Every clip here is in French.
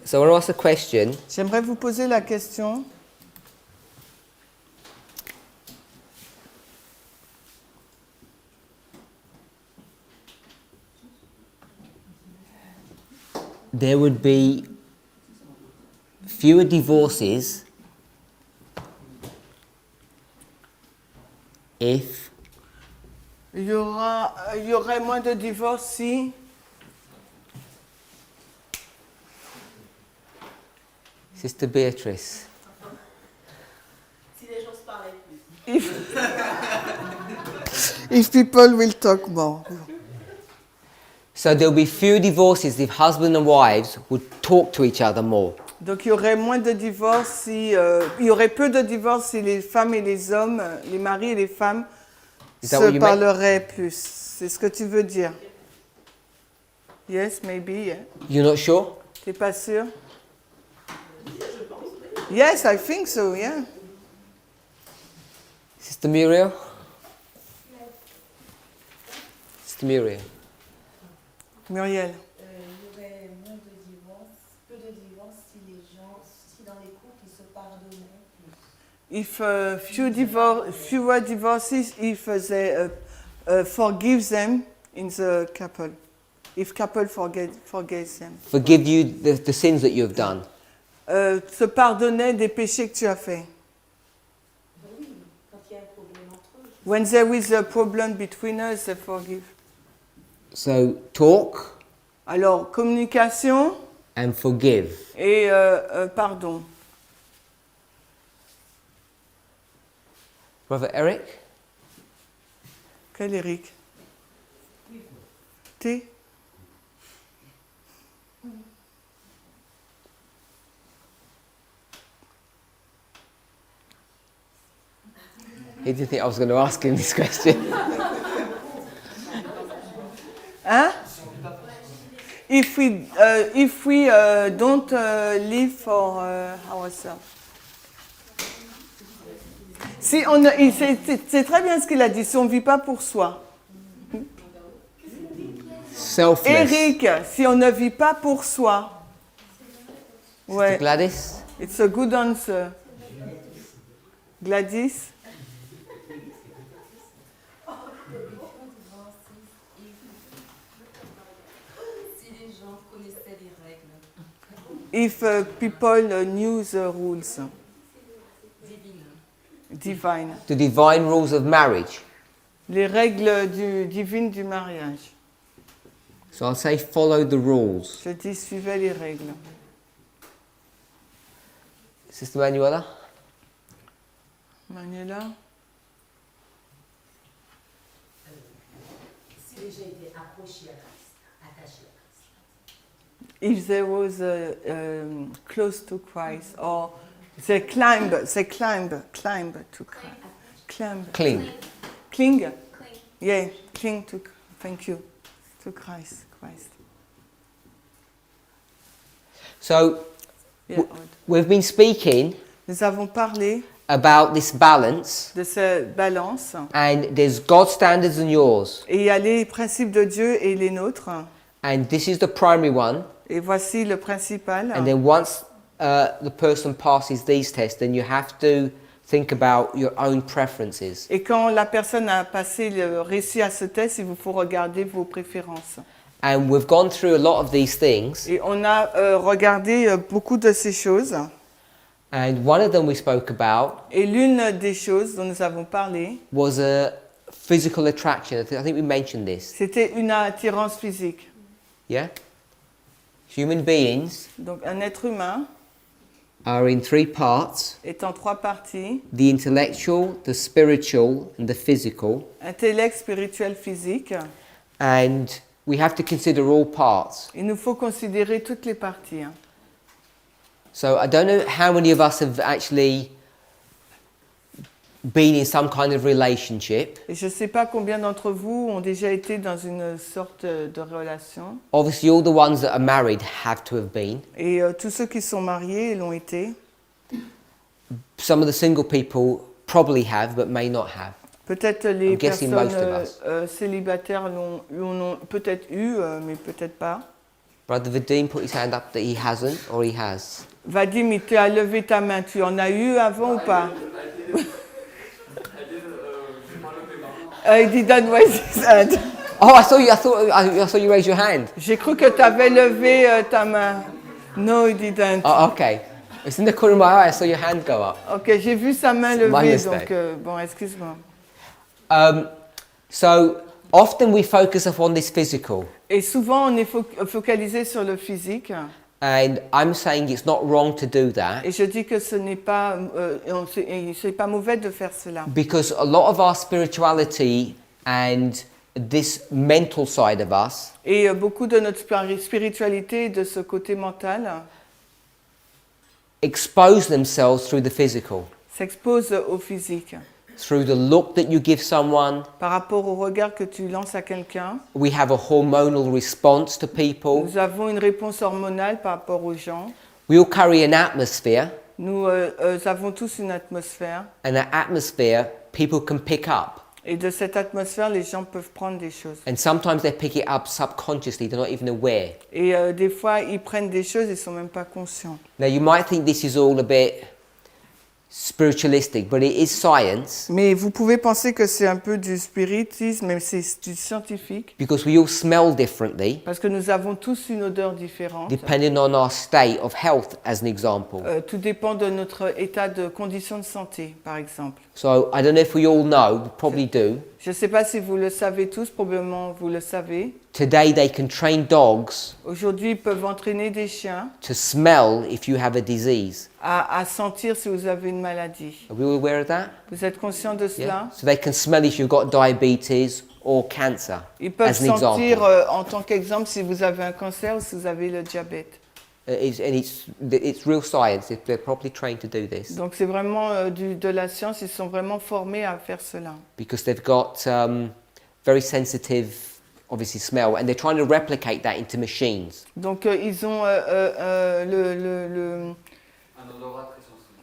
So I want to ask a question. J'aimerais vous poser la question. There would be fewer divorces if Il y aurait moins de divorces si... Sister Beatrice. Si les gens se parlaient plus. If people will talk more. So there'll be fewer divorces if husband and wives would talk to each other more. Donc il y aurait moins de divorces si... il y aurait peu de divorces si les femmes et les hommes, les maris et les femmes se parleraient plus. C'est ce que tu veux dire? Yes, maybe, yeah. You're not sure? T'es pas sûr? Yes, I think so, yeah. Sister Muriel? Sister Muriel. Muriel. Il y aurait moins de divorces, peu de divorces si dans les couples ils se pardonnaient plus. If fewer divorces if they forgive them in the couple. If couple forgives them. Forgive you the sins that you have done. Se pardonner des péchés que tu as faits. Oui, quand il y a un problème entre eux. When there is a problem between us, they forgive. So talk Alors, communication and forgive. et pardon. Brother Eric? Quel Eric? T? He didn't think I was going to ask him this question. Hein? If we don't live for ourselves. Si on c'est très bien ce qu'il a dit. Si on ne vit pas pour soi. Selfless. Eric, si on ne vit pas pour soi. Ouais. Gladys? It's a good answer. Gladys? Si les gens connaissaient les règles. If people knew the rules. Divine. The divine rules of marriage. Les règles divines du mariage. So I'll say follow the rules. Je dis suivez les règles. Sister Manuela? Manuela? Si les gens étaient accrochés à Christ, attachés à Christ. If there was close to Christ, or they climb to Christ. Cling. Cling? Yeah, cling to, thank you, to Christ. So Yeah, we've been speaking nous avons parlé about this balance, de cette balance, and there's God's standards and yours, et il y a les principes de Dieu et les nôtres, and this is the primary one. et voici le principal. And then once the person passes these tests, then you have to think about your own preferences. Et quand la personne a réussi à ce test, il vous faut regarder vos préférences. And we've gone through a lot of these things, Et on a regardé beaucoup de ces choses. and one of them we spoke about Et l'une des choses dont nous avons parlé, was a physical attraction. I think we mentioned this. c'était une attirance physique. Yeah? Human beings Donc un être humain are in three parts: est en trois parties, the intellectual, the spiritual, and the physical. intellect, spirituel, physique. And we have to consider all parts. Il nous faut considérer toutes les parties. So I don't know how many of us have actually been in some kind of relationship. Et je ne sais pas combien d'entre vous ont déjà été dans une sorte de relation. Obviously, all the ones that are married have to have been. Et tous ceux qui sont mariés l'ont été. Some of the single people probably have, but may not have. Peut-être les I'm guessing most of personnes célibataires l'ont peut-être eu, mais peut-être pas. Brother Vadim put his hand up that he hasn't, or he has. Vadim, tu as levé ta main. Tu en as eu avant ou pas? He didn't raise his hand. Oh, I saw you raise your hand. J'ai cru que tu avais levé ta main. No, he didn't. Oh, okay. It's in the corner of my eye. I saw your hand go up. Ok, j'ai vu sa main My levée, mistake. donc bon, excuse-moi. So often we focus upon this physical, Et souvent, on est focalisé sur le physique. and I'm saying it's not wrong to do that Et je dis que ce n'est pas, c'est pas mauvais de faire cela. because a lot of our spirituality and this mental side of us Et beaucoup de notre spiritualité, de ce côté mental, expose themselves through the physical, s'expose au physique. through the look that you give someone. Par rapport au regard que tu lances à quelqu'un, We have a hormonal response to people. nous avons une réponse hormonale par rapport aux gens. We all carry an atmosphere, Nous avons tous une atmosphère. and that atmosphere people can pick up. Et de cette atmosphère, les gens peuvent prendre des choses. And sometimes they pick it up subconsciously, they're not even aware. Et des fois, ils prennent des choses, ils ne sont même pas conscients. Now you might think this is all a bit spiritualistic, but it is science Mais vous pouvez penser que c'est un peu du spiritisme, mais c'est du scientifique. because we all smell differently Parce que nous avons tous une odeur différente. depending on our state of health, as an example. Tout dépend de notre état de condition de santé, par exemple. So I don't know if we all know, we probably do. Je ne sais pas si vous le savez tous, probablement vous le savez. Today they can train dogs Aujourd'hui, ils peuvent entraîner des chiens to smell if you have a disease. à sentir si vous avez une maladie. Are we all aware of that? Vous êtes conscient de cela? So they can smell if you've got diabetes or cancer, Ils peuvent as an sentir, example. en tant qu'exemple, si vous avez un cancer ou si vous avez le diabète. It's real science. They're properly trained to do this Donc c'est vraiment de la science, ils sont vraiment formés à faire cela. because they've got very sensitive, obviously, smell, and they're trying to replicate that into machines. Donc ils ont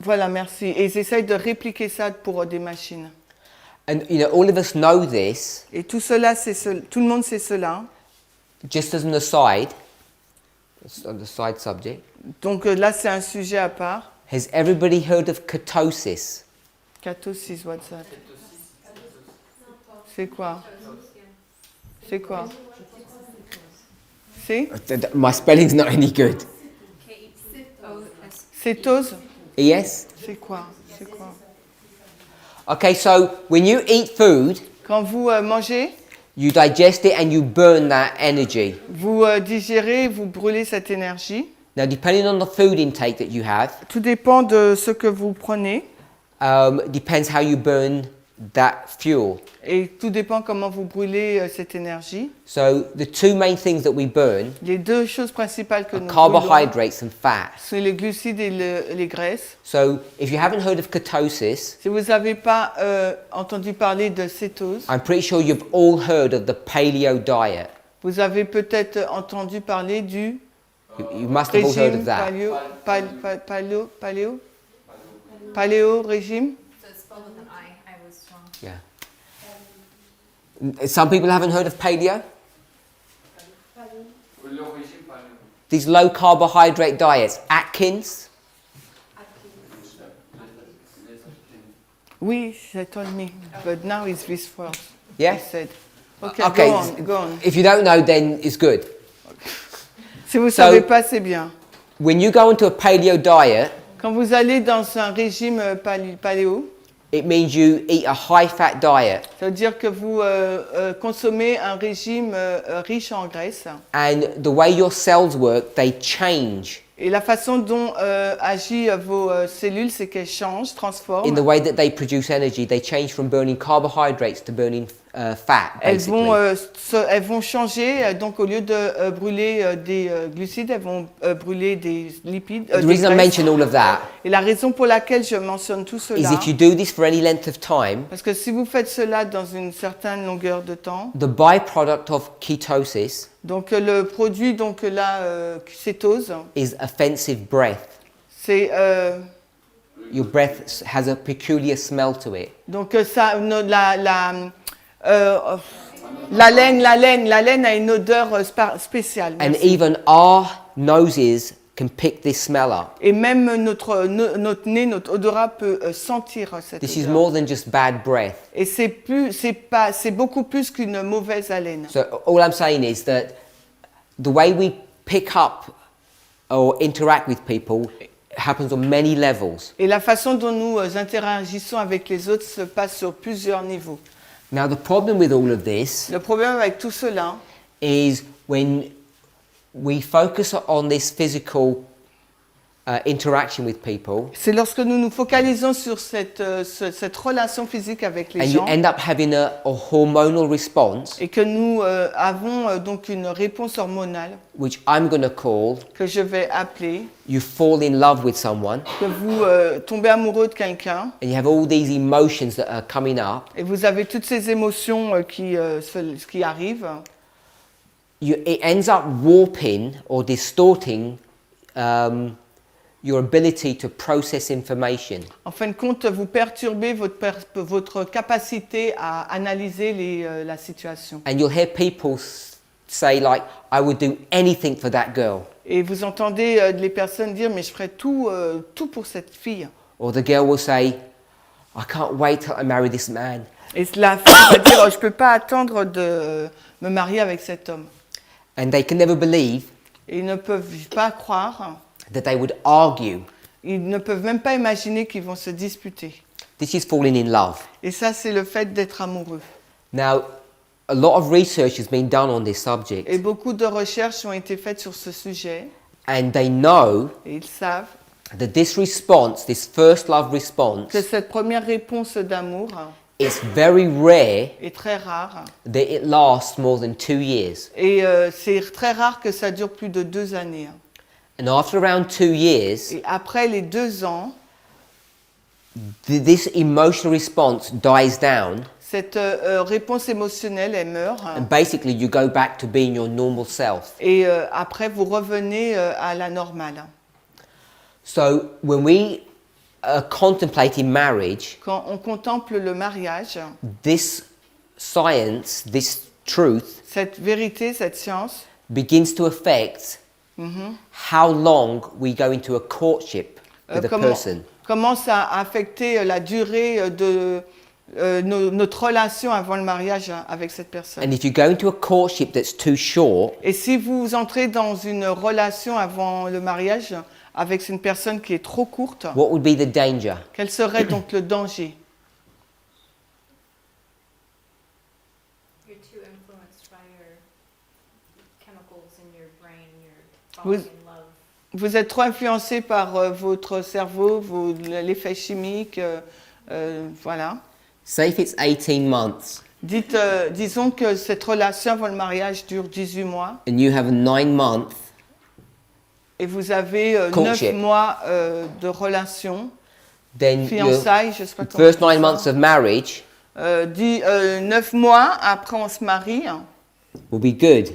Voilà, merci. Et ils essayent de répliquer ça pour des machines. And you know, all of us know this. Et tout cela, tout le monde sait cela. Just as an aside, it's on the side subject, Donc là, c'est un sujet à part. has everybody heard of ketosis? Ketosis, what's that? C'est quoi? C'est quoi? C'est? My spelling's not any good. Cétose? Yes? C'est quoi? C'est quoi? Okay, so when you eat food, Quand vous mangez, you digest it and you burn that energy. vous digérez, vous brûlez cette énergie. Now, depending on the food intake that you have, Tout dépend de ce que vous prenez depends how you burn that fuel. et tout dépend comment vous brûlez cette énergie. So the two main things that we burn Les deux choses principales que are nous brûlons, carbohydrates and fats. c'est les glucides et les graisses. So if you haven't heard of ketosis, Si vous n'avez pas entendu parler de cétose, I'm pretty sure you've all heard of the paleo diet. vous avez peut-être entendu parler du You must have all heard régime of that. paléo régime. So it's spelled with an I was wrong. Yeah. Some people haven't heard of paleo. These low carbohydrate diets, Atkins. Oui, she told me, but now it's this word. Yeah? He said. Okay, Okay. go on. If you don't know, then it's good. Si vous ne So- savez pas, c'est bien. When you go into a paleo diet, Quand vous allez dans un régime paléo, it means you eat a high-fat diet, ça veut dire que vous consommez un régime riche en graisse. and the way your cells work, they change Et la façon dont agissent vos cellules, c'est qu'elles changent, in transforment. the way that they produce energy. They change from burning carbohydrates to burning fat, Elles basically. vont changer, donc au lieu de brûler des glucides, elles vont brûler des lipides. The des reason I graisses. mention all of that Et la raison pour laquelle je mentionne tout is cela, if you do this for any length of time, parce que si vous faites cela dans une certaine longueur de temps, the byproduct of ketosis donc le produit, donc la cétose, is offensive breath. c'est Your breath has a peculiar smell to it. donc ça, La laine a une odeur spéciale. And Merci. even our noses can pick this smell up. Et même notre nez, notre odorat peut sentir cette This is odeur. more than just bad breath. Et c'est beaucoup plus qu'une mauvaise haleine. So all I'm saying is that the way we pick up or interact with people happens on many levels. Et la façon dont nous interagissons avec les autres se passe sur plusieurs niveaux. Now the problem with all of this Le problème avec tout cela, is when we focus on this physical interaction with people, c'est lorsque nous nous focalisons sur cette relation physique avec les and you gens end up having a hormonal response, et que nous avons donc une réponse hormonale which I'm going to call que je vais appeler, you fall in love with someone, que vous tombez amoureux de quelqu'un and you have all these emotions that are coming up. et vous avez toutes ces émotions qui arrivent. It ends up warping or distorting your ability to process information. En fin de compte, vous perturbez votre capacité à analyser la situation. And you'll hear people say like, I would do anything for that girl. Et vous entendez les personnes dire, mais je ferai tout pour cette fille. Or the girl will say, I can't wait till I marry this man. Et la fille va dire, oh, je ne peux pas attendre de me marier avec cet homme. And they can never believe Et ils ne peuvent pas croire, that they would argue. ils ne peuvent même pas imaginer qu'ils vont se disputer. This is falling in love. Et ça, c'est le fait d'être amoureux. Now, a lot of research has been done on this subject, Et beaucoup de recherches ont été faites sur ce sujet. and they know Et ils savent that this response, this first love response, que cette première réponse d'amour is very rare est très rare. that it lasts more than 2 years. Et c'est très rare que ça dure plus de 2 années. And after around 2 years, Et après les 2 ans, this emotional response dies down, cette réponse émotionnelle, elle meurt. and basically you go back to being your normal self. Et après, vous revenez à la normale. So when we contemplate in marriage, Quand on contemple le mariage, this science, this truth, cette vérité, cette science, begins to affect how long we go into a courtship with a person. commence à affecter la durée de notre relation avant le mariage avec cette personne. And if you go into a courtship that's too short, Et si vous entrez dans une relation avant le mariage avec une personne qui est trop courte, what would be the danger? quel serait donc le danger? You're too influenced by your chemicals in your brain. You're Vous- falling in love. Vous êtes trop influencé par votre cerveau, l'effet chimique, voilà. Say if it's 18 months Disons que cette relation avant le mariage dure 18 mois and you have 9 months, et vous avez 9 Courtship. mois de relation, then your fiançailles, je sais pas comment first on dit 9 ça. months of marriage 9 mois après on se marie. will be good.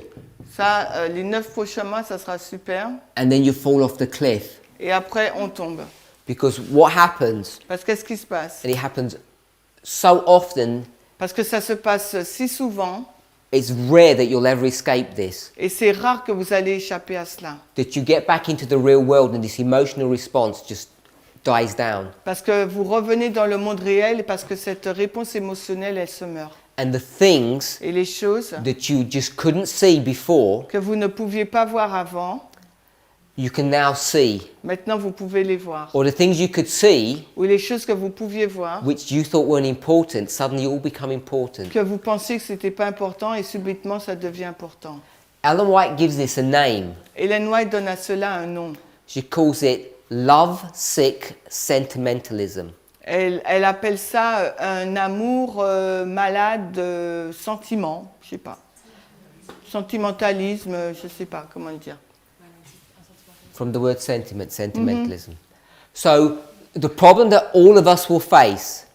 Ça, les 9 prochains mois, ça sera super. And then you fall off the cliff. Et après, on tombe. Because what happens, Parce qu'est-ce qui se passe? and it happens so often, Parce que ça se passe si souvent, it's rare that you'll ever escape this. et c'est rare que vous allez échapper à cela. That you get back into the real world and this emotional response just dies down. Parce que vous revenez dans le monde réel et parce que cette réponse émotionnelle, elle se meurt. And the things Et les choses that you just couldn't see before, que vous ne pouviez pas voir avant, you can now see. maintenant vous pouvez les voir. Or the things you could see, Ou les choses que vous pouviez voir, which you thought weren't important, suddenly all become important. que vous pensiez que c'était pas important et subitement ça devient important. Ellen White gives this a name. Hélène White donne à cela un nom. She calls it love-sick sentimentalism. Elle appelle ça un amour malade de sentiment, je sais pas. Sentimentalisme, je sais pas comment le dire. From the word sentiment, sentimentalism. So the problem that all of us will face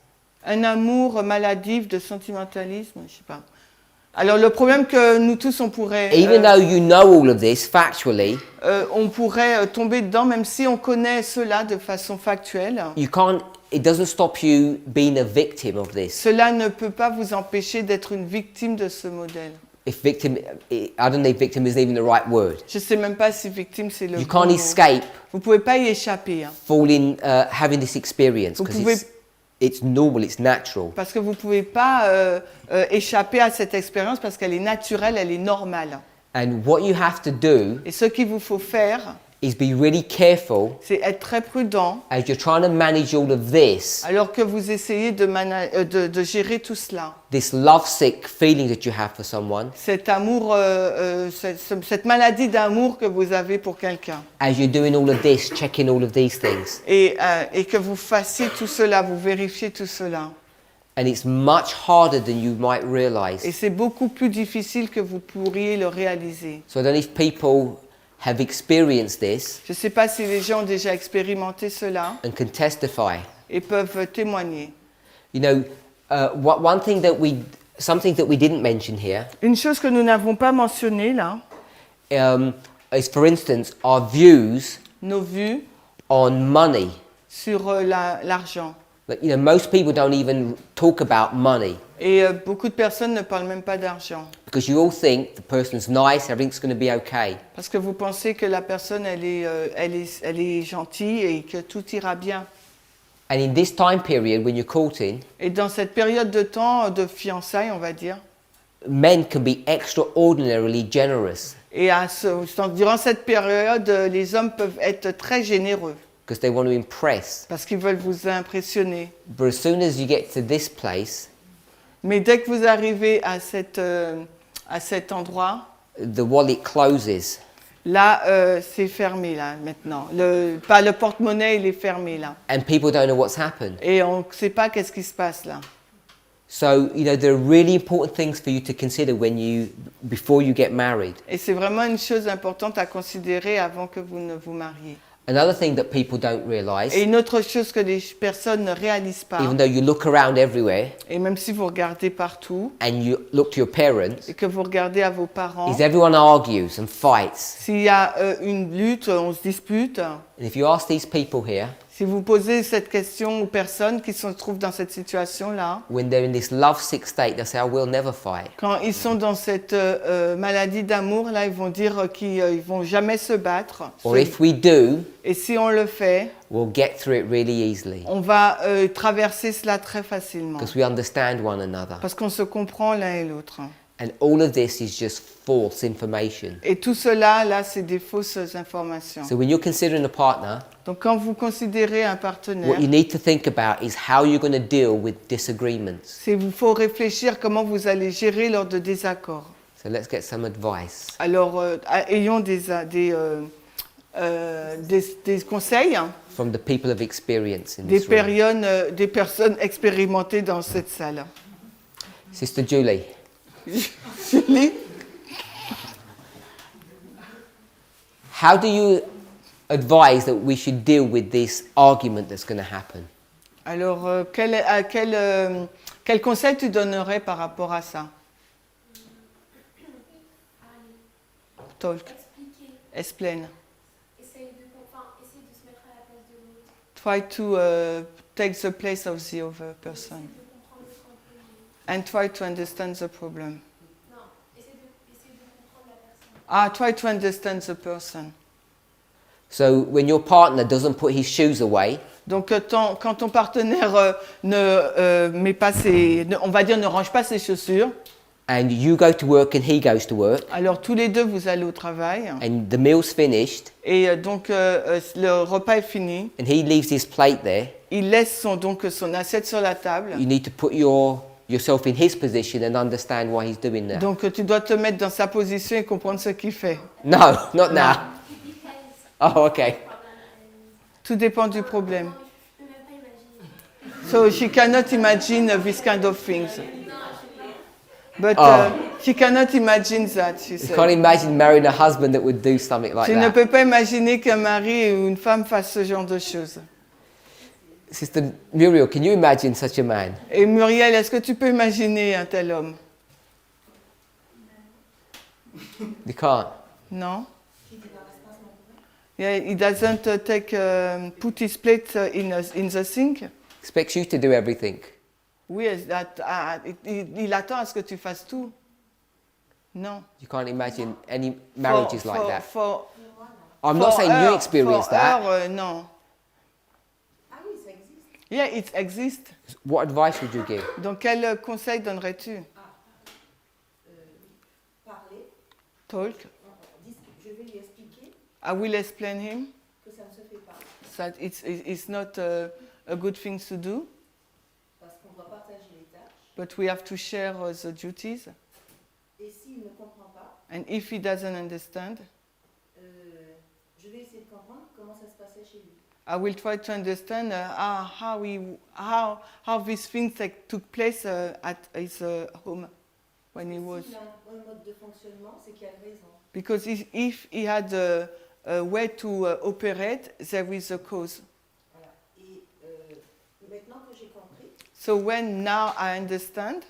Un amour maladif de sentimentalisme, je sais pas. Alors le problème que nous tous on pourrait even though you know all of this tomber dedans, même si on connaît cela de façon factuelle. you can't it doesn't stop you being a victim of this. Cela ne peut pas vous empêcher d'être une victime de ce modèle. If victim, I don't know if victim isn't even the right word. Je ne sais même pas si victime c'est le You bon can't mot. escape Vous ne pouvez pas y échapper. Hein. having this experience Vous because pouvez- it's normal, it's natural. Parce que vous ne pouvez pas échapper à cette expérience parce qu'elle est naturelle, elle est normale. And what you have to do Et ce qu'il vous faut faire, is be really careful c'est être très prudent as you're trying to manage all of this, alors que vous essayez de gérer tout cela. this lovesick feeling that you have for someone, Cet amour, cette maladie d'amour que vous avez pour quelqu'un. as you're doing all of this, checking all of these things. Et que vous fassiez tout cela, vous vérifiez tout cela. And it's much harder than you might Et realize. c'est beaucoup plus difficile que vous pourriez le réaliser. So I don't know if people have experienced this Je ne sais pas si les gens ont déjà expérimenté cela and can testify. et peuvent témoigner. You know, something that we didn't mention here Une chose que nous n'avons pas mentionnée là, is, for instance, our views nos vues on money. sur l'argent. Like, you know, most people don't even talk about money Et beaucoup de personnes ne parlent même pas d'argent. because you all think the person's nice, everything's going to be okay. Parce que vous pensez que la personne, elle est gentille et que tout ira bien. And in this time period, when you're courting, Et dans cette période de temps de fiançailles, on va dire, men can be extraordinarily generous et durant cette période, les hommes peuvent être très généreux because they want to impress. parce qu'ils veulent vous impressionner. But as soon as you get to this place, Mais dès que vous arrivez à cet endroit, the wallet closes. là, c'est fermé là maintenant. Le porte-monnaie, il est fermé là. And people don't know what's happened. Et on ne sait pas qu'est-ce qui se passe là. So, you know, there are really important things for you to consider before you get married. Et c'est vraiment une chose importante à considérer avant que vous ne vous mariez. Another thing that people don't realize, Et une autre chose que les personnes ne réalisent pas, even though you look around everywhere et même si vous regardez partout, and you look to your parents, et que vous regardez à vos parents, is everyone argues and fights. s'il y a une lutte, on se dispute. And if you ask these people here, Si vous posez cette question aux personnes qui se trouvent dans cette situation-là, when they're in this lovesick state, they say, "I will never fight." quand ils sont dans cette maladie d'amour, là, ils vont dire qu'ils ne vont jamais se battre. Or if we do, Et si on le fait, we'll get through it really easily on va traverser cela très facilement. because we understand one another. Parce qu'on se comprend l'un et l'autre. And all of this is just false information. Et tout cela, là, c'est des fausses informations. So when you're considering a partner, Donc, quand vous considérez un partenaire, what you need to think about is how you're going to deal with disagreements. il faut réfléchir comment vous allez gérer lors de désaccords. So let's get some advice. Alors, ayons des conseils From the people of experience in this room. des personnes expérimentées dans cette salle. Sister Julie, Julie, how do you advise that we should deal with this argument that's going to happen? alors, quel conseil tu donnerais par rapport à ça? Talk. Explain. Essaye de se mettre à la place de l'autre. Try to take the place of the other person. De comprendre ce qu'on peut. And try to understand the problem. Non, essaye de comprendre la personne. Try to understand the person. So when your partner doesn't put his shoes away, Donc, quand ton partenaire met pas on va dire, ne range pas ses chaussures, and you go to work and he goes to work, alors tous les deux, vous allez au travail. and the meal's finished, Et donc, le repas est fini. and he leaves his plate there, Il laisse son assiette sur la table. you need to put yourself in his position and understand why he's doing that. Donc, tu dois te mettre dans sa position et comprendre ce qu'il fait. No, not now. Oh, okay. Tout dépend du problème. Je peux même pas imaginer. So, she cannot imagine this kind of things. But Oh. she cannot imagine that, she You said. can't imagine marrying a husband that would do something like Tu ne that. peux pas imaginer qu'un mari ou une femme fasse ce genre de choses. Sister Muriel, can you imagine such a man? Et Muriel, est-ce que tu peux imaginer un tel homme? You can't. Non? Yeah, he doesn't put his plate in the sink. expects you to do everything. Oui, il attend à ce que tu fasses tout. Non. You can't imagine any marriages like that. I'm for not saying you her- experienced for that. her, non. Ah oui, ça existe. Yeah, it exists. What advice would you give? Donc, quel conseil donnerais-tu? Parler, Talk. je vais lui expliquer I will explain him que ça ne se fait pas. that it's not a good thing to do, Parce qu'on doit partager les tâches. but we have to share the duties. Et s'il ne comprend pas, And if he doesn't understand, je vais essayer de comprendre comment ça se passait chez lui. I will try to understand how these things took place at his home when he was. S'il a un mode de fonctionnement, c'est qu'il y a une raison. Because if he had a way to operate, there is a cause. Voilà. Et maintenant que j'ai compris, So when now I understand,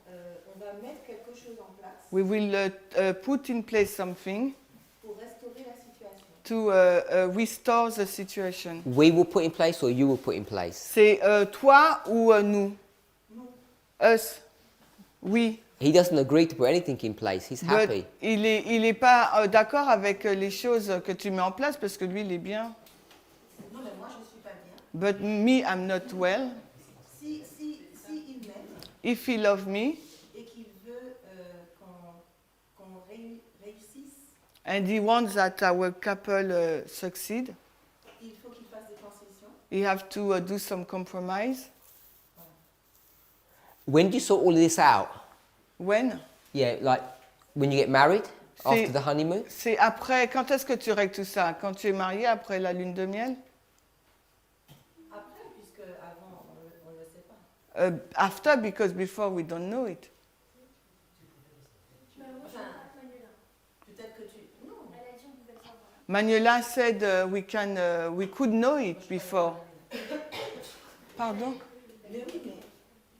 on va mettre quelque chose en place we will put in place something pour restaurer la situation. to restore the situation. We will put in place or you will put in place? C'est toi ou nous? Us. We. He doesn't agree to put anything in place. He's But happy. il est pas d'accord avec les choses que tu mets en place parce que lui, il est bien. Non, mais moi, je ne suis pas bien. But me, I'm not well. Si il m'aime If he loves me et qu'il veut qu'on réussisse, and he wants that our couple succeed, il faut qu'il fasse des concessions. he have to do some compromise. When do you sort all of this out? When? Yeah, like when you get married, C'est- after the honeymoon? C'est après. Quand est-ce que tu règles tout ça? Quand tu es marié, après la lune de miel? Après, puisque avant, on ne le sait pas. After, because before we don't know it. Mais moi, je Enfin, sais pas, Manuela. Peut-être que tu... Non. Elle a dit on pouvait le savoir. Manuela said we could know it before. Pardon? Mais oui,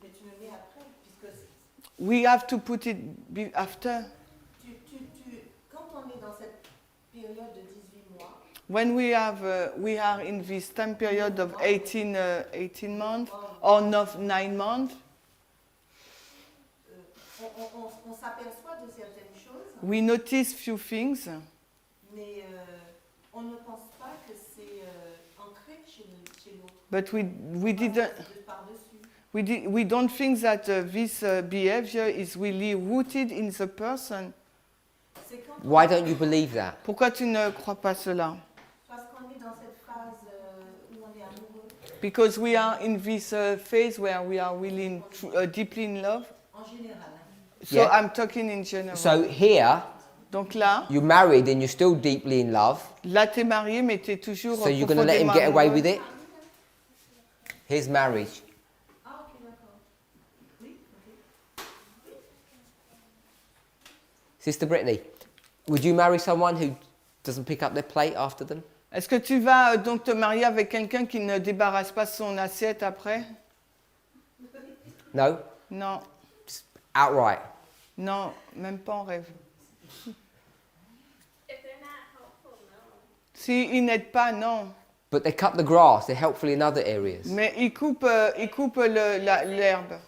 mais tu me mets après, puisque We have to put it after. quand on est dans cette période de 18 mois, When we are in this time period of 18 months or 9 months, on s'aperçoit de certaines choses, we notice few things, mais on ne pense pas que c'est ancré chez l'autre. but we didn't. De par-dessus. We don't think that this behavior is really rooted in the person. C'est quand Why don't you believe that? Pourquoi tu ne crois pas cela? parce qu'on est dans cette phase où on est amoureux, Because we are in this phase where we are really deeply in love. en général. Hein. So Yeah. I'm talking in general. So here, Donc là, you're married and you're still deeply in love. là t'es marié mais t'es toujours So you're going to let him profondément get away amoureux. with it? Here's marriage. Ah, ok, d'accord. Oui, ok. Sister Brittany, would you marry someone who doesn't pick up their plate after them? Est-ce que tu vas donc te marier avec quelqu'un qui ne débarrasse pas son assiette après? No? Non, Just outright. non, même pas en rêve. If they're not helpful, no. Si ils n'aident pas, non. But they cut the grass. They're helpful in other areas. Mais ils coupent l'herbe.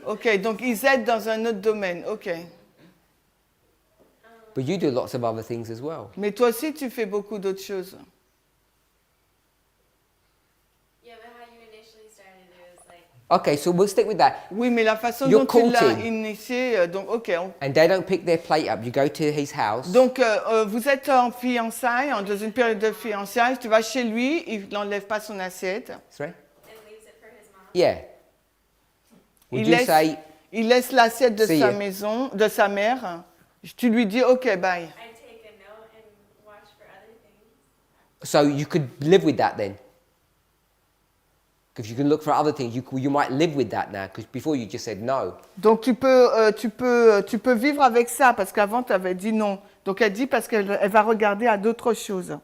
Ok, donc ils aident dans un autre domaine. Ok. But you do lots of other things as well. Mais toi aussi, tu fais beaucoup d'autres choses. Yeah, but how you initially started, it was like, Okay, so we'll stick with that. Oui, mais la façon You're dont tu l'as courting. initié, donc ok. And they don't pick their plate up. You go to his house. Donc vous êtes en fiançailles, dans une période de fiançailles, tu vas chez lui, il n'enlève pas son assiette. Sorry? and leaves it for his mom. Yeah. Would Il you laisse, say, il laisse l'assiette de See sa you. maison, de sa mère. Tu lui dis ok, bye. I take a note and watch for other things. so you could live with that then? Because you can look for other things. You might live with that now, because before you just said no. Donc tu peux vivre avec ça parce qu'avant tu avais dit non. Donc elle dit parce qu'elle va regarder à d'autres choses. Not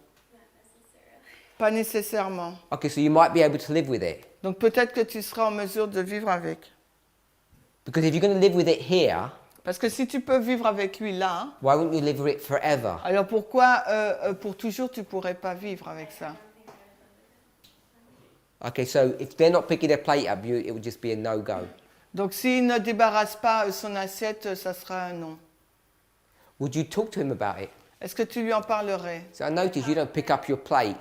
necessarily. Pas nécessairement. Okay, so you might be able to live with it. Donc peut-être que tu seras en mesure de vivre avec. Because if you're going to live with it here, Parce que si tu peux vivre avec lui là, why wouldn't you live with it forever? alors pourquoi pour toujours tu pourrais pas vivre avec ça? Okay, so if they're not picking their plate up, it would just be a no-go. Donc s'il ne débarrasse pas son assiette, ça sera un non. Would you talk to him about it? Est-ce que tu lui en parlerais? So I notice you don't pick up your plate.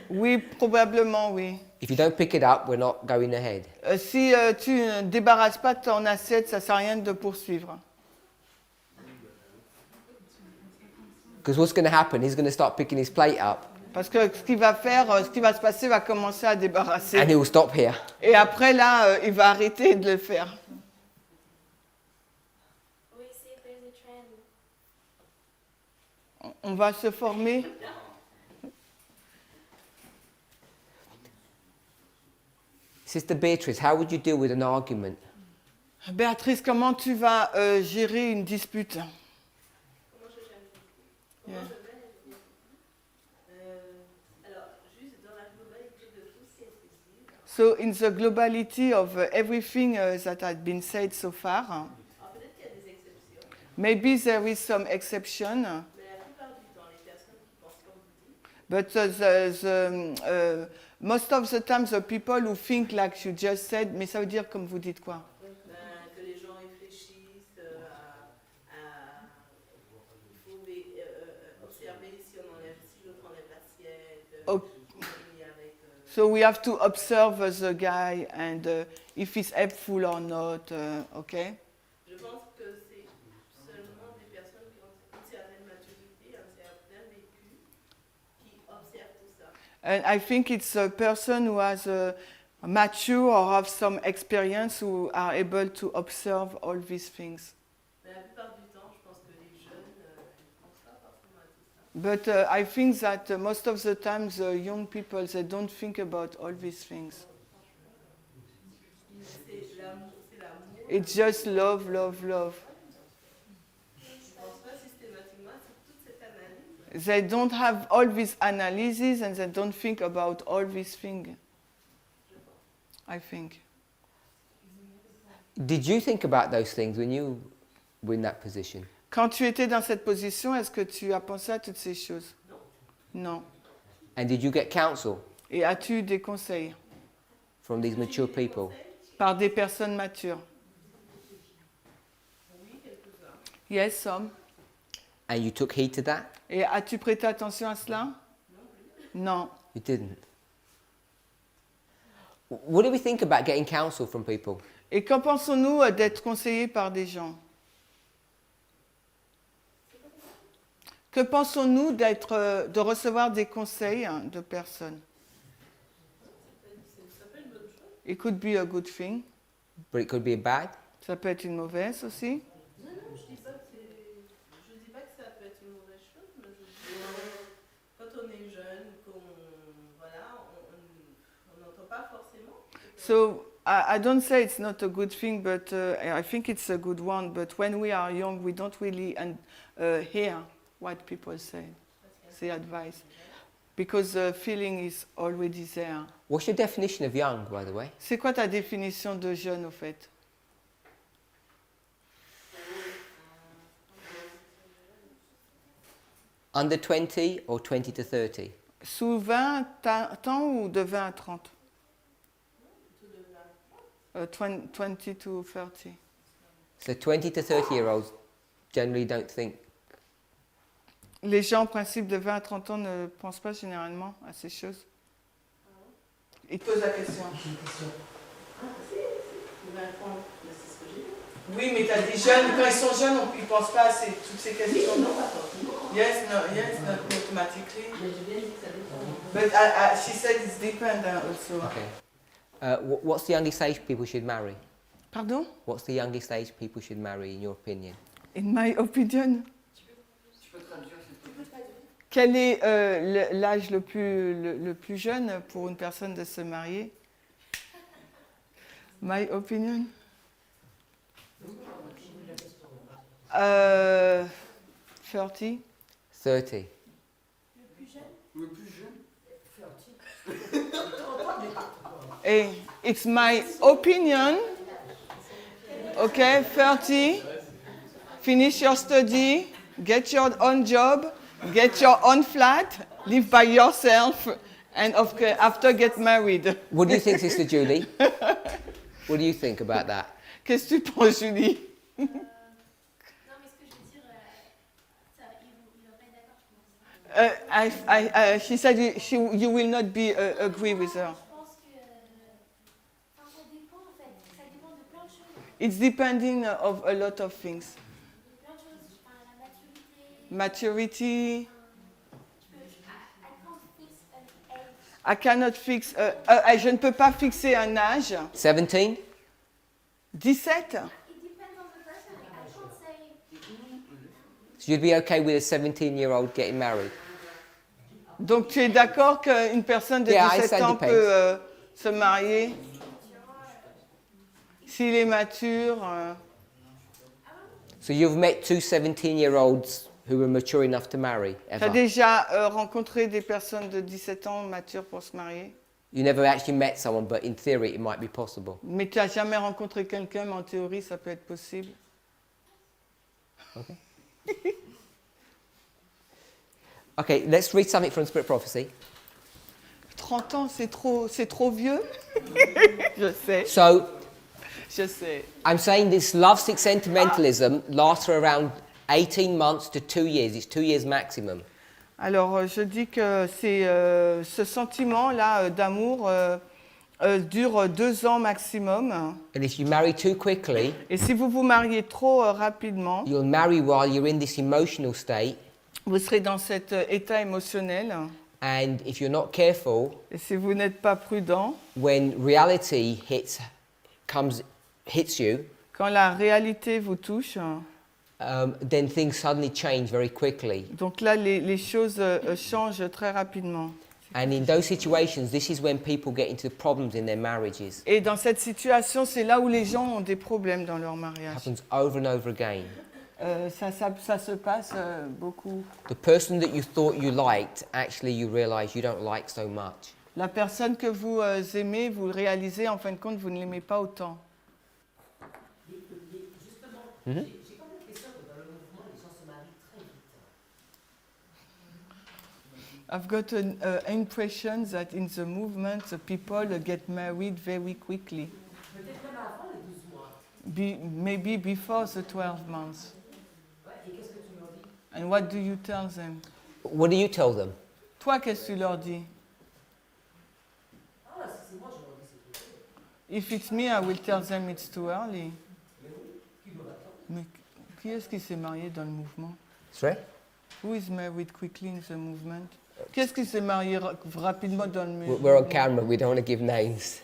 Oui, probablement oui. If you don't pick it up, we're not going ahead. Si tu ne débarrasses pas ton assiette, ça ne sert à rien de poursuivre. Because what's going to happen, he's going to start picking his plate up. Parce que ce qu'il va faire, ce qui va se passer, il va commencer à débarrasser. And he will stop here. Et après, là, il va arrêter de le faire. We see if there's a trend. On va se former. Sister Beatrice, how would you deal with an argument? Béatrice, comment tu vas gérer une dispute? Comment je gère une dispute? Comment je vais alors, juste dans la globalité de tout ce qui est possible. So, in the globality of everything that had been said so far, Alors, peut-être qu'il y a des exceptions, maybe there is some exception, mais la plupart du temps, les personnes qui pensent comme vous dites, but most of the time, the people who think like you just said, mais ça veut dire comme vous dites quoi? que les gens réfléchissent il faut observer si l'autre enlève l'assiette, Ok. avec, So we have to observe the guy and if he's helpful or not, okay? je pense que c'est seulement des personnes qui ont une certaine maturité, un certain vécu, qui observent tout ça. And I think it's a person who has a mature or have some experience who are able to observe all these things. Mais la plupart du temps, je pense que les jeunes ne pensent pas forcément à tout ça. But I think that most of the time the young people, they don't think about all these things. C'est l'amour. It's just love, love, love. Je ne pense pas systématiquement à toute cette analyse. They don't have all these analyses and they don't think about all these things, I think. Did you think about those things when you were in that position? Quand tu étais dans cette position, est-ce que tu as pensé à toutes ces choses? Non. And did you get counsel Et as-tu eu des conseils from these mature people? par des personnes matures? Oui, quelques-uns. Yes, some. And you took heed to that? Et as-tu prêté attention à cela? Non. You didn't. What do we think about getting counsel from people? Et qu'en pensons-nous d'être conseillés par des gens? Que pensons-nous de recevoir des conseils de personnes? Ça peut être une bonne chose. It could be a good thing. But it could be a bad? Ça peut être une mauvaise aussi. Non, je dis pas que ça peut être une mauvaise chose, mais je dis quand on est jeune, on n'entend pas forcément. So I don't say it's not a good thing, but I think it's a good one. But when we are young, we don't really hear what people say advice, because the feeling is already there. What's your definition of young, by the way? C'est quoi ta définition de jeune, au fait? Under 20 or 20 to 30? Sous 20 ans ou de 20 à 30? 20 to 30. So 20 to 30-year-olds generally don't think. Les gens, en principe, de 20 à 30 ans ne pensent pas généralement à ces choses. Ils te posent la question. Ah, si, 20 ans, c'est ce que j'ai dit. Oui, mais tu as des jeunes, quand ils sont jeunes, ils ne pensent pas à toutes ces questions. Non, pas forcément. Yes, not automatically. Mais j'ai bien dit que ça dépend. But she said it's dependent also. Okay. What's the youngest age people should marry? Pardon? What's the youngest age people should marry, in your opinion? In my opinion. Quel est l'âge le plus jeune pour une personne de se marier? My opinion? 30. 30. Hey, it's my opinion. Okay, 30. Finish your study. Get your own job. Get your own flat. Live by yourself. And after get married. What do you think, Sister Julie? What do you think about that? Qu'est-ce que tu penses, Julie? Non, mais ce que je veux dire, ça, il va pas être d'accord, je pense. She said you will not be agree with her. Je pense que, enfin, ça dépend en fait. Ça dépend de plein de choses. It's depending of a lot of things. De plein de choses. Enfin, la maturité. Maturity. I can't fix an age. I cannot fix. Je ne peux pas fixer un âge. 17? 17. It depends on the person. I can't say. So you'd be okay with a 17-year-old getting married? Donc tu es d'accord qu'une personne de Yeah, 17 ça ans dépend. peut se marier s'il est mature. So you've met two 17-year-olds who were mature enough to marry, Tu as ever? déjà rencontré des personnes de 17 ans matures pour se marier? You never actually met someone, but in theory it might be possible. Mais tu n'as jamais rencontré quelqu'un, mais en théorie, ça peut être possible. Okay, let's read something from Spirit Prophecy. 30 ans, c'est trop vieux. Je sais, So je sais. I'm saying this lovesick sentimentalism lasts for around 18 months to 2 years. It's 2 years maximum. Alors, je dis que ce sentiment-là d'amour dure 2 ans maximum. And if you marry too quickly, Et si vous vous mariez trop rapidement, you'll marry while you're in this emotional state. vous serez dans cet état émotionnel. And if you're not careful, Et si vous n'êtes pas prudent, when reality hits you, quand la réalité vous touche, then things suddenly change very quickly. donc là, les choses changent très rapidement. And in those situations, this is when people get into problems in their marriages. Et dans cette situation, c'est là où les gens ont des problèmes dans leur It mariage. happens over and over again. Ça se passe beaucoup. The person that you thought you liked, actually you realize you don't like so much. La personne que vous aimez, vous réalisez, en fin de compte, vous ne l'aimez pas autant. Justement, j'ai comme l'impression que dans le mouvement, les gens se marient très vite. I've got an impression that in the movement, the people get married very quickly. Peut-être même avant les 12 mois. Maybe before the 12 months. Ouais, et qu'est-ce que tu leur dis? And what do you tell them? What do you tell them? Toi, qu'est-ce que tu leur dis? Ah, si c'est moi, je leur dis c'est tout. If it's me, I will tell them it's too early. Mais oui, qui doit attendre? Mais qui est-ce qui s'est marié dans le mouvement? Sorry? Who is married quickly in the movement? Qui est-ce qui s'est marié rapidement dans le mouvement? We're on camera, we don't want to give names.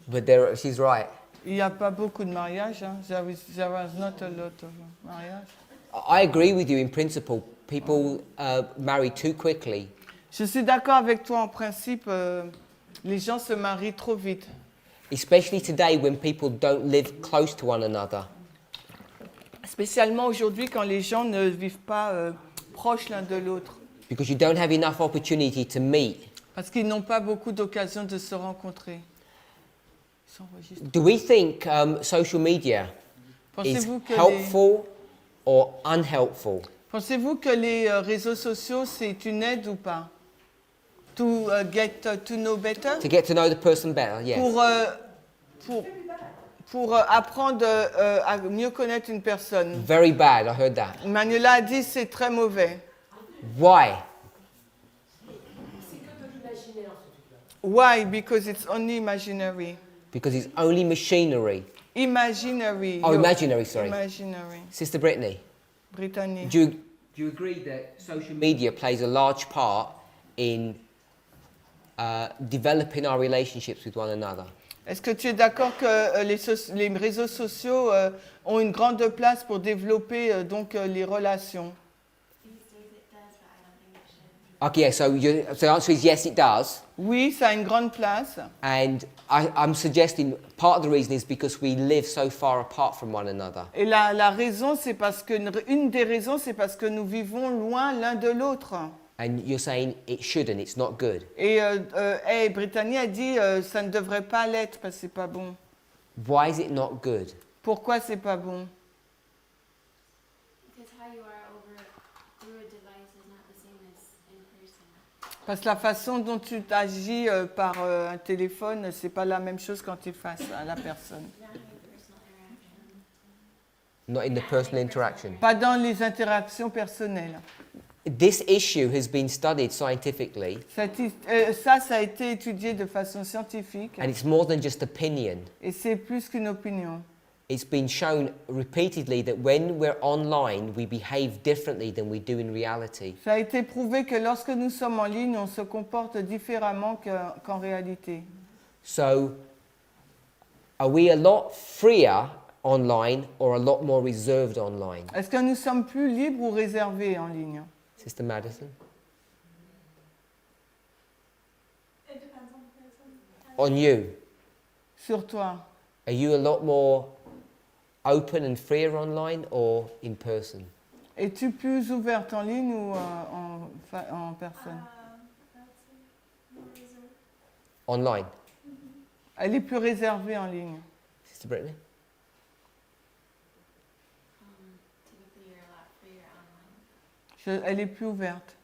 But she's right. Il n'y a pas beaucoup de mariages. Hein? There was not a lot of mariages. I agree with you in principle. People marry too quickly. Je suis d'accord avec toi en principe. Les gens se marient trop vite. Especially today when people don't live close to one another. Spécialement aujourd'hui quand les gens ne vivent pas proches l'un de l'autre. Because you don't have enough opportunity to meet. Parce qu'ils n'ont pas beaucoup d'occasions de se rencontrer. Do we think social media is Pensez-vous que helpful or unhelpful? Pensez-vous que les réseaux sociaux, c'est une aide ou pas? To get to know better? To get to know the person better, yes. Pour apprendre à mieux connaître une personne. Very bad, I heard that. Manuela a dit c'est très mauvais. Why? C'est que de l'imaginaire, ce truc-là. Why? Because it's only imaginary. Because it's only machinery. Imaginary. Oh, imaginary, sorry. Imaginary. Sister Brittany, Brittany. do you agree that social media plays a large part in developing our relationships with one another? Est-ce que tu es d'accord que les réseaux sociaux ont une grande place pour développer donc les relations? Okay, so the answer is yes, it does. Oui, ça a une grande place. And I'm suggesting part of the reason is because we live so far apart from one another. Et la raison, c'est parce que une des raisons, c'est parce que nous vivons loin l'un de l'autre. And you're saying it shouldn't, it's not good. Et Brittany a dit ça ne devrait pas l'être parce que c'est pas bon. Why is it not good? Pourquoi c'est pas bon? Because how you are over through a device is not the same as in person. Parce que la façon dont tu agis par un téléphone, c'est pas la même chose quand tu es face à la personne. Not in the personal interaction. Pas dans les interactions personnelles. This issue has been studied scientifically, Ça a été étudié de façon scientifique and it's more than just opinion. et c'est plus qu'une opinion. It's been shown repeatedly that when we're online, we behave differently than we do in reality. Ça a été prouvé que lorsque nous sommes en ligne, on se comporte différemment qu'en réalité. So, are we a lot freer online or a lot more reserved online? Est-ce que nous sommes plus libres ou réservés en ligne? Sister Madison? It depends on the person. On you, Sur toi? are you a lot more open and freer online or in person? Es-tu plus ouverte en ligne ou en personne? That's more reserved. Online. Elle est plus réservée en ligne. Sister Brittany? Typically you're a lot freer online. Elle est plus ouverte.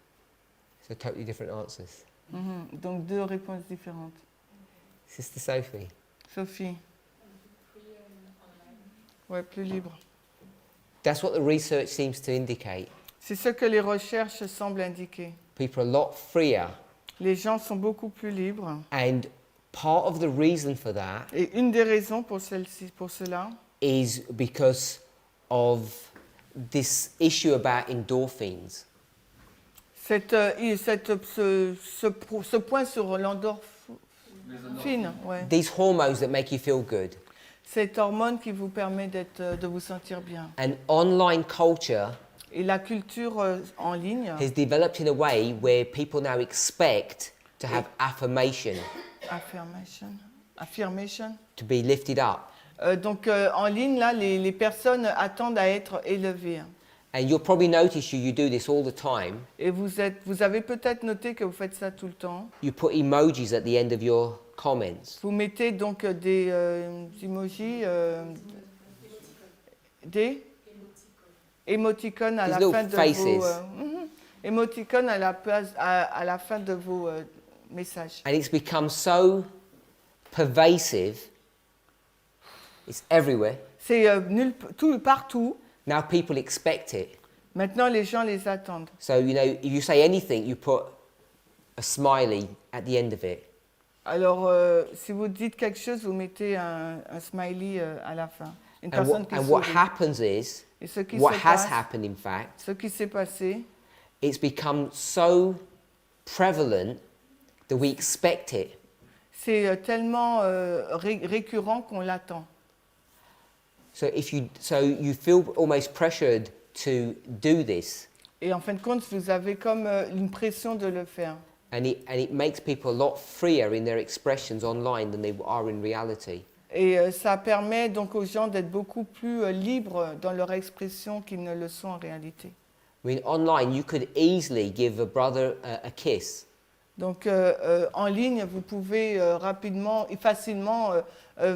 So totally different answers. Mhm. Donc deux réponses différentes. Sister Sophie? Sophie? Ouais, plus libre. That's what the research seems to indicate. C'est ce que les recherches semblent indiquer. People are a lot freer, Les gens sont beaucoup plus libres. and part of the reason for that Et une des raisons pour cela, is because of this issue about endorphins. ce point sur l'endorphine, ouais. These hormones that make you feel good. Cette hormone qui vous permet de vous sentir bien. And online culture Et la culture en ligne has developed in a way where people now expect to have affirmation, affirmation. to be lifted up. Donc en ligne, là, les personnes attendent à être élevées. And you'll probably notice you do this all the time. Et vous avez peut-être noté que vous faites ça tout le temps. You put emojis at the end of your comments. Vous mettez donc des emojis, des émoticônes à la These fin little de faces. vos émoticônes à la fin de vos messages. And it's become so pervasive. It's everywhere. C'est partout. Now people expect it. Maintenant, les gens les attendent. So, you know, if you say anything, you put a smiley at the end of it. Alors, si vous dites quelque chose, vous mettez un smiley à la fin. Une personne qui what sourit. happens is, Et ce qui what se has passe, happened in fact, ce qui s'est passé, it's become so prevalent that we expect it. c'est tellement récurrent qu'on l'attend. So you feel almost pressured to do this, Et en fin de compte, vous avez comme une pression de le faire. and it makes people a lot freer in their expressions online than they are in reality. Et ça permet donc aux gens d'être beaucoup plus libres dans leur expression qu'ils ne le sont en réalité. I mean, online you could easily give a brother a kiss, Donc en ligne, vous pouvez rapidement et facilement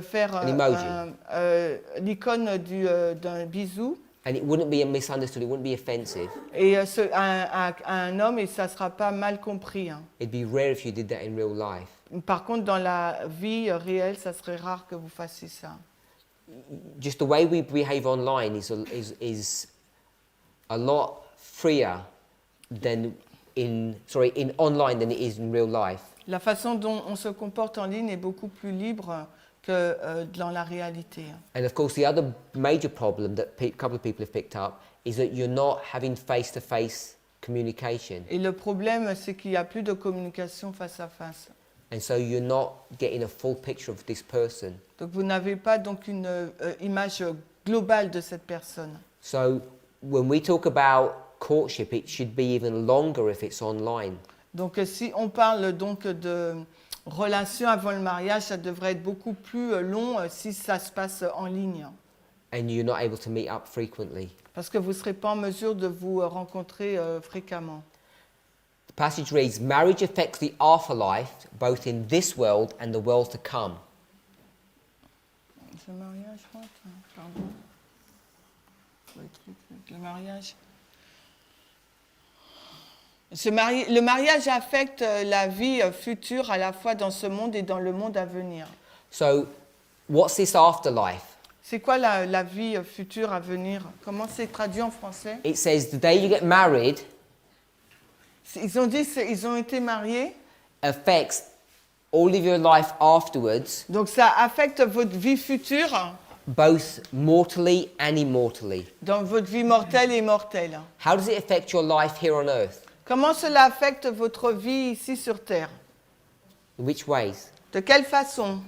faire An emoji. l'icône d'un bisou and it wouldn't be misunderstood. It wouldn't be offensive. et à un homme et ça ne sera pas mal compris. Hein. It'd be rare if you did that in real life. Par contre, dans la vie réelle, ça serait rare que vous fassiez ça. Just the way we behave online is a lot freer than in online than it is in real life. La façon dont on se comporte en ligne est beaucoup plus libre que dans la réalité. And of course, the other major problem that a couple of people have picked up is that you're not having face-to-face communication, Et le problème, c'est qu'il n'y a plus de communication face à face. and so you're not getting a full picture of this person. Donc vous n'avez pas donc une image globale de cette personne. So when we talk about courtship, it should be even longer if it's online. Donc si on parle donc de relation avant le mariage, ça devrait être beaucoup plus long si ça se passe en ligne. And you're not able to meet up frequently. Parce que vous ne serez pas en mesure de vous rencontrer fréquemment. The passage reads, "Marriage affects the afterlife, both in this world and the world to come." Le mariage, pardon. Le mariage. Le mariage affecte la vie future à la fois dans ce monde et dans le monde à venir. So, what's this afterlife? C'est quoi la vie future à venir? Comment c'est traduit en français? It says the day you get married Ils ont dit ils ont été mariés, affects all of your life afterwards, donc ça affecte votre vie future both mortally and immortally. dans votre vie mortelle et immortelle. How does it affect your life here on earth? Comment cela affecte votre vie ici sur Terre? In which ways? De quelle façon?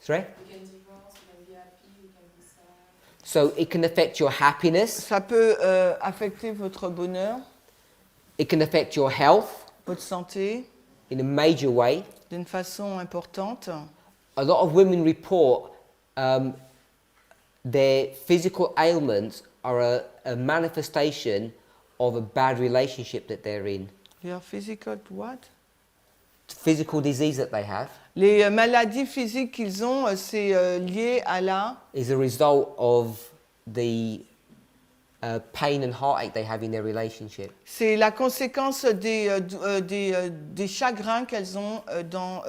Sorry? So it can affect your happiness, Ça peut affecter votre bonheur, it can affect your health votre santé, in a major way. d'une façon importante. A lot of women report their physical ailments are a manifestation of a bad relationship that they're in. Your physical what? Physical disease that they have Les maladies physiques qu'ils ont, c'est lié à la... is a result of the pain and heartache they have in their relationship. C'est la conséquence des chagrins qu'elles ont dans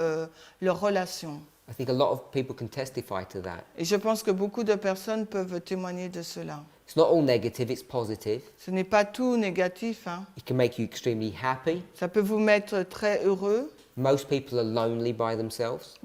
leur relation. I think a lot of people can testify to that. Et je pense que beaucoup de personnes peuvent témoigner de cela. It's not all negative, it's positive. Ce n'est pas tout négatif, hein. It can make you extremely happy. Ça peut vous mettre très heureux. Most people are lonely by themselves,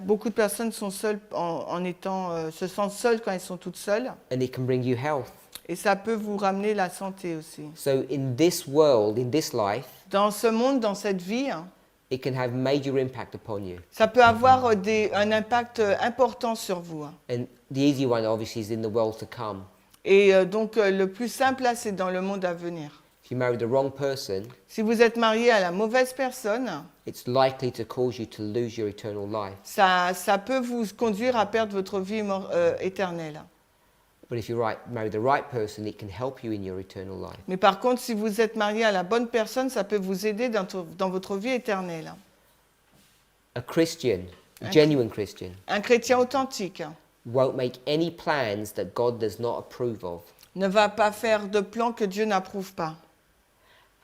Beaucoup de personnes sont seules se sentent seules quand elles sont toutes seules. and it can bring you health. Et ça peut vous ramener la santé aussi. So in this world, in this life, Dans ce monde, dans cette vie, hein, it can have major impact upon you. ça peut avoir un impact important sur vous. Hein. And the easy one, obviously, is in the world to come. Et donc, le plus simple, là, c'est dans le monde à venir. If you marry the wrong person, Si vous êtes marié à la mauvaise personne, it's likely to cause you to lose your eternal life. ça peut vous conduire à perdre votre vie éternelle. But if you marry the right person, it can help you in your eternal life. Mais par contre, si vous êtes marié à la bonne personne, ça peut vous aider dans votre vie éternelle. A Christian, a genuine Christian, Un chrétien authentique won't make any plans that God does not approve of. ne va pas faire de plans que Dieu n'approuve pas.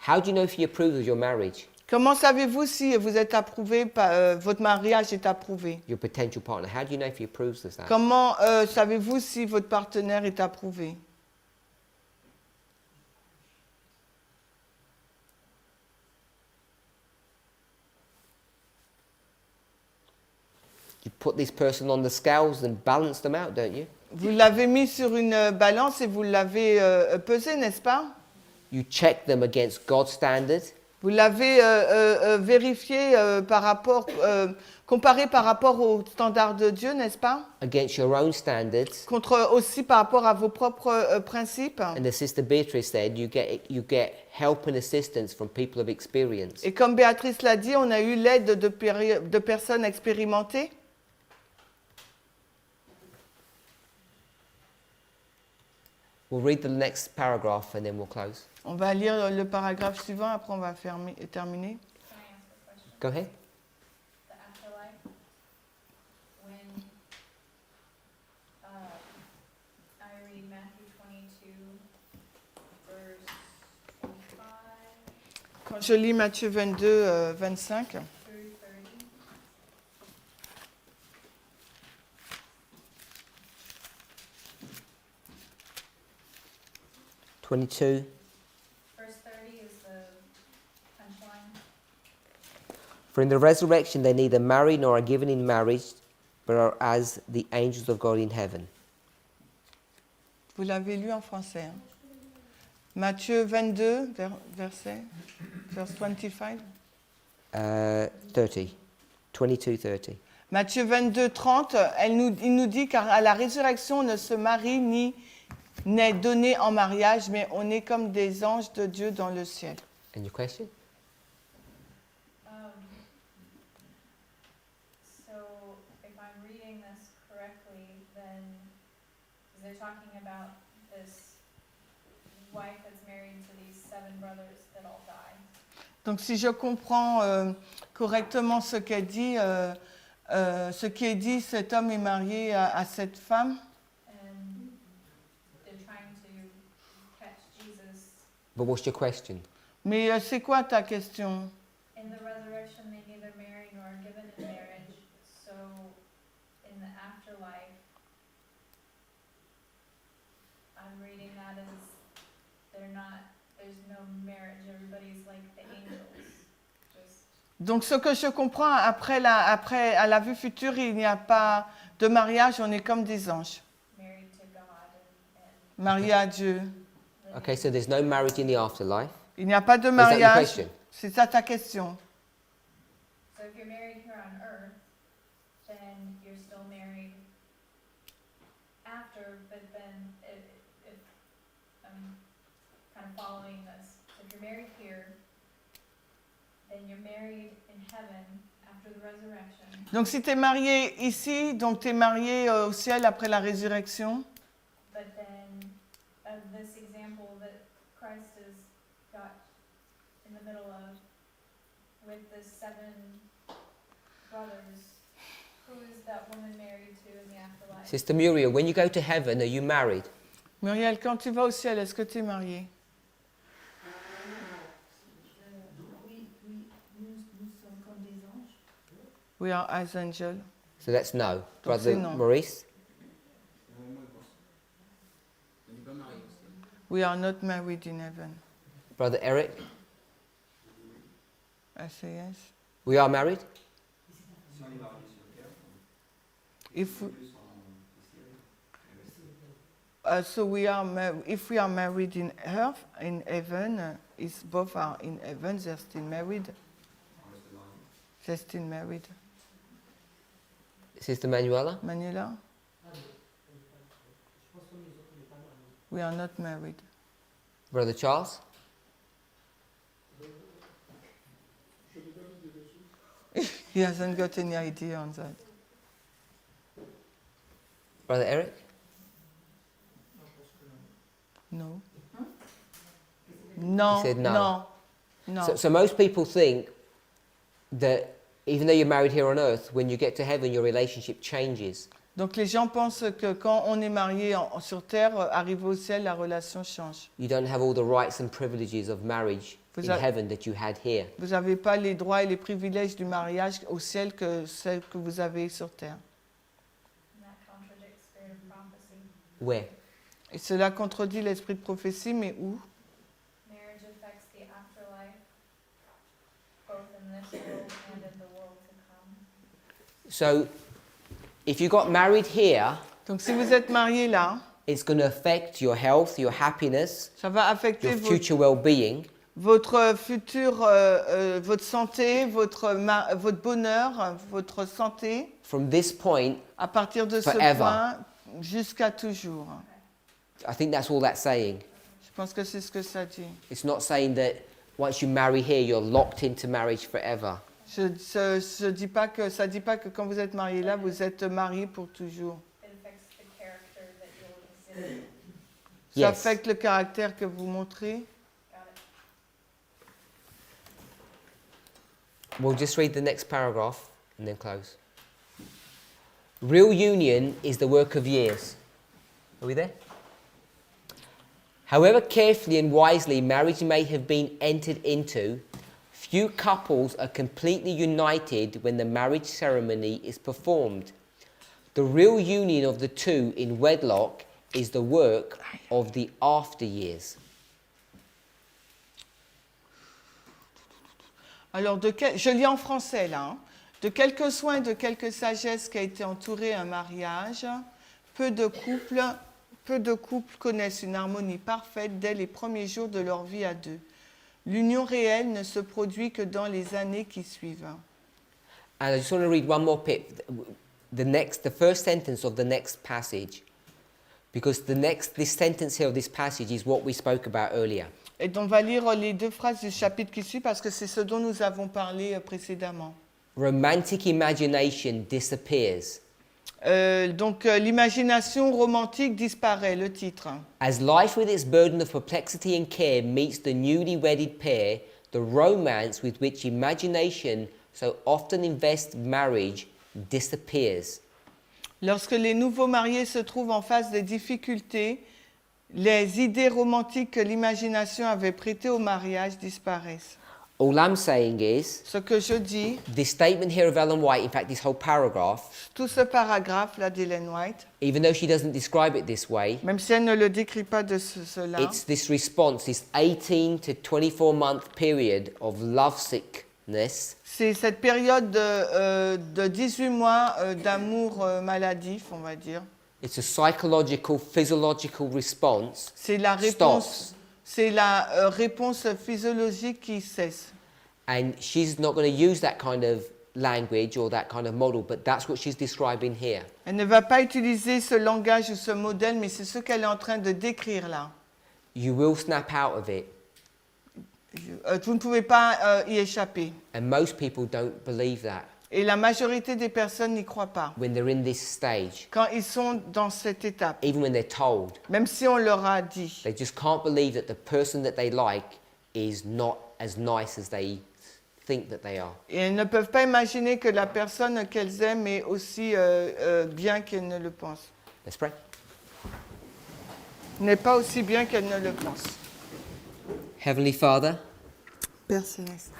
How do you know if he approves of your marriage? Comment savez-vous si vous êtes approuvé, votre mariage est approuvé? Your potential partner. How do you know if he approves of that? Comment savez-vous si votre partenaire est approuvé? You put this person on the scales and balance them out, don't you? Vous l'avez mis sur une balance et vous l'avez pesé, n'est-ce pas? You check them against God's standards. Vous l'avez vérifié comparé par rapport aux standards de Dieu, n'est-ce pas? Against your own standards. Aussi par rapport à vos propres principes. And as Sister Beatrice said, you get help and assistance from people of experience. Et comme Béatrice l'a dit, on a eu l'aide de personnes expérimentées. We'll read the next paragraph and then we'll close. On va lire le paragraphe suivant, après on va terminer. Can I ask a question? Go ahead. The afterlife, when I read Matthew 22, verse 25 Quand je lis Matthieu 22, 25, through 30, 22. verse 30 is the punchline. For in the resurrection they neither marry nor are given in marriage, but are as the angels of God in heaven. vous l'avez lu en français. Hein? Matthieu 22, verse 25. 30. 22, 30. Matthieu 22, 30, il nous dit qu'à la résurrection, on ne se marie ni n'est donné en mariage, mais on est comme des anges de Dieu dans le ciel. And your question? So if I'm reading this correctly, then is it talking about this wife that's married to these 7 brothers that all die? Donc si je comprends correctement ce qu'elle dit, Ce qui est dit, cet homme est marié à cette femme. and they're trying to catch Jesus. But what's your question? Mais c'est quoi ta question? In the resurrection, they neither marry nor are given in marriage. So, in the afterlife, I'm reading that as there's no marriage. Everybody's like the angels. Just Donc ce que je comprends, après à la vue future, il n'y a pas de mariage, on est comme des anges. married to God and Mariés à Dieu. living. Okay, so there's no marriage in the afterlife. Il n'y a pas de Is that your mariage. question? C'est ça ta question. So if you're married here on earth, then you're still married after, but then if I'm kind of following this, so if you're married here, then you're married in heaven after the resurrection. Donc si tu es marié ici, donc tu es marié au ciel après la résurrection. But then this example that Christ has got in the middle of with the 7 brothers, who is that woman married to in the afterlife? Sister Muriel, when you go to heaven, are you married? Muriel, quand tu vas au ciel, est-ce que tu es marié? Oui, nous sommes comme des anges. We are as angels. So that's no. Donc Brother c'est non. Maurice? On n'est pas marié aussi. We are not married in heaven. Brother Eric? I say yes. We are married? Si on est marié sur terre, If we, plus so we are if we are married in earth, in heaven, if both are in heaven, they're still married. on reste marié. They're still married. Sister Manuela? Manuela, Je pense qu'on n'est pas mariés. we are not married. Brother Charles? He hasn't got any idea on that. Brother Eric? No. No. He said no. No. No. So most people think that even though you're married here on earth, when you get to heaven, your relationship changes. Donc les gens pensent que quand on est marié sur terre, arrivé au ciel, la relation change. You don't have all the rights and privileges of marriage Vous in avez- heaven that you had here. Vous n'avez pas les droits et les privilèges du mariage au ciel que celles que vous avez sur terre. And that contradicts spirit of prophecy. Where? Et cela contredit l'esprit de prophétie, mais où? Marriage affects the afterlife, both in this world and in the world to come. So if you got married here, Donc si vous êtes marié là, it's going to affect your health, your happiness, ça va affecter your future well-being. votre futur, votre santé, votre bonheur, votre santé, From this point, à partir de ce Forever. point jusqu'à toujours. I think that's all that's saying. Je pense que c'est ce que ça dit. It's not saying that once you marry here, you're locked into marriage forever. Je dis pas que ça dit pas que quand vous êtes marié là, vous êtes marié pour toujours. It affects the character that you'll exhibit. Ça Yes. affecte le caractère que vous montrez. Got it? We'll just read the next paragraph and then close. Real union is the work of years. Are we there? However carefully and wisely marriage may have been entered into, few couples are completely united when the marriage ceremony is performed. The real union of the two in wedlock is the work of the after years. Alors, je lis en français là. Hein. De quelques soins et de quelque sagesse qu'a été entouré un mariage, peu de couples connaissent une harmonie parfaite dès les premiers jours de leur vie à deux. L'union réelle ne se produit que dans les années qui suivent. And I just want to read one more bit, the first sentence of the next passage, because this sentence here of this passage is what we spoke about earlier. Et donc, on va lire les deux phrases du chapitre qui suit parce que c'est ce dont nous avons parlé précédemment. Romantic imagination disappears. Donc, l'imagination romantique disparaît, le titre. As life with its burden of perplexity and care meets the newly wedded pair, the romance with which imagination so often invests marriage disappears. Lorsque les nouveaux mariés se trouvent en face des difficultés, les idées romantiques que l'imagination avait prêtées au mariage disparaissent. All I'm saying is, Ce que je dis, this statement here of Ellen White, in fact, this whole paragraph, tout ce paragraphe là d'Ellen White, even though she doesn't describe it this way, même si elle ne le décrit pas de cela, it's this response, this 18 to 24-month period of lovesickness c'est cette période de 18 mois d'amour maladif, on va dire. It's a psychological, physiological response. C'est la réponse, Stops. c'est la réponse physiologique qui cesse. And she's not going to use that kind of language or that kind of model, but that's what she's describing here. Elle ne va pas utiliser ce langage ou ce modèle, mais c'est ce qu'elle est en train de décrire là. You will snap out of it. Vous ne pouvez pas y échapper. And most people don't believe that Et la majorité des personnes n'y croient pas. when they're in this stage, Quand ils sont dans cette étape, even when they're told. même si on leur a dit, They just can't believe that the person that they like is not as nice as they think that they are. et elles ne peuvent pas imaginer que la personne qu'elles aiment est aussi bien qu'elles ne le pensent. Let's pray. N'est pas aussi bien qu'elles ne le pensent. Heavenly Father, Père Céleste,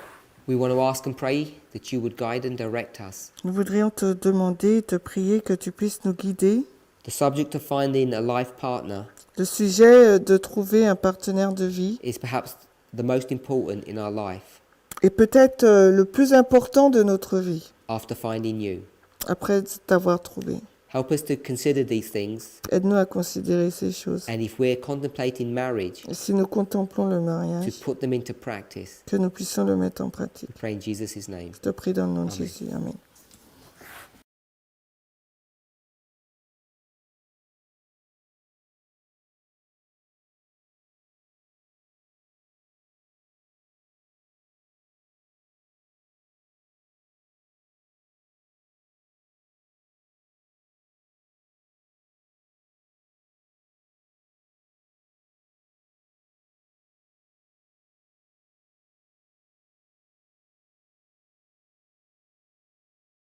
we want to ask and pray that you would guide and direct us. nous voudrions te demander et te prier que tu puisses nous guider. The subject of finding a life partner Le sujet de trouver un partenaire de vie is perhaps the most important in our life est peut-être le plus important de notre vie, after finding you. après t'avoir trouvé. Help us to consider these things, Aide-nous à considérer ces choses. and if we're contemplating marriage, Et si nous contemplons le to mariage, put them into practice. que nous puissions le mettre en pratique. We pray in Jesus' name. Je te prie dans le nom de Amen. Jésus. Amen.